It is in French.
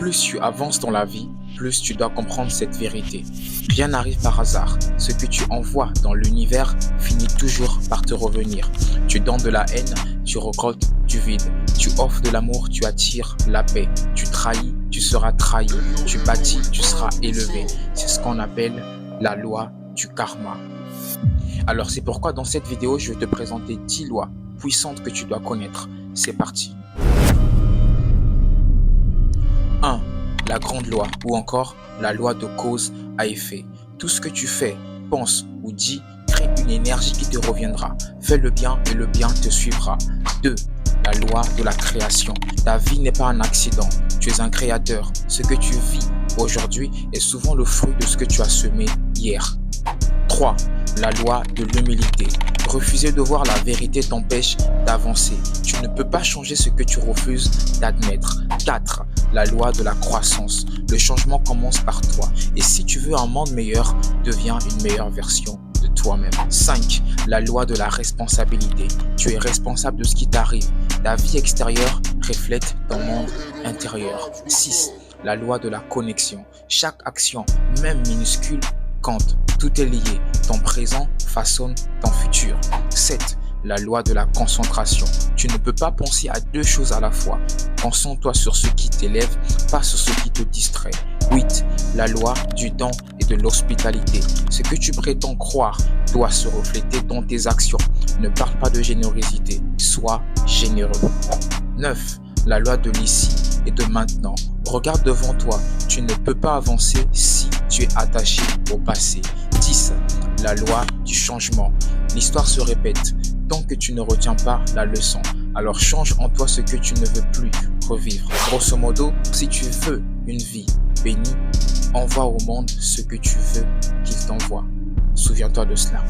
Plus tu avances dans la vie, plus tu dois comprendre cette vérité. Rien n'arrive par hasard. Ce que tu envoies dans l'univers finit toujours par te revenir. Tu donnes de la haine, tu récoltes du vide. Tu offres de l'amour, tu attires la paix. Tu trahis, tu seras trahi. Tu bâtis, tu seras élevé. C'est ce qu'on appelle la loi du karma. Alors c'est pourquoi dans cette vidéo, je vais te présenter 10 lois puissantes que tu dois connaître. C'est parti. 1. La grande loi ou encore la loi de cause à effet. Tout ce que tu fais, penses ou dis crée une énergie qui te reviendra. Fais le bien et le bien te suivra. 2. La loi de la création. Ta vie n'est pas un accident, tu es un créateur. Ce que tu vis aujourd'hui est souvent le fruit de ce que tu as semé hier. 3. La loi de l'humilité. Refuser de voir la vérité t'empêche d'avancer. Tu ne peux pas changer ce que tu refuses d'admettre. 4. La loi de la croissance. Le changement commence par toi. Et si tu veux un monde meilleur, deviens une meilleure version de toi-même. 5. La loi de la responsabilité. Tu es responsable de ce qui t'arrive. Ta vie extérieure reflète ton monde intérieur. 6. La loi de la connexion. Chaque action, même minuscule, compte. Tout est lié. Ton présent façonne ton futur. 7. La loi de la concentration. Tu ne peux pas penser à deux choses à la fois. Concentre-toi sur ce qui t'élève, pas sur ce qui te distrait. 8. La loi du don et de l'hospitalité. Ce que tu prétends croire doit se refléter dans tes actions. Ne parle pas de générosité, sois généreux. 9. La loi de l'ici et de maintenant. Regarde devant toi, tu ne peux pas avancer si tu es attaché au passé. 10. La loi du changement. L'histoire se répète. Tant que tu ne retiens pas la leçon, alors change en toi ce que tu ne veux plus revivre. Grosso modo, si tu veux une vie bénie, envoie au monde ce que tu veux qu'il t'envoie. Souviens-toi de cela.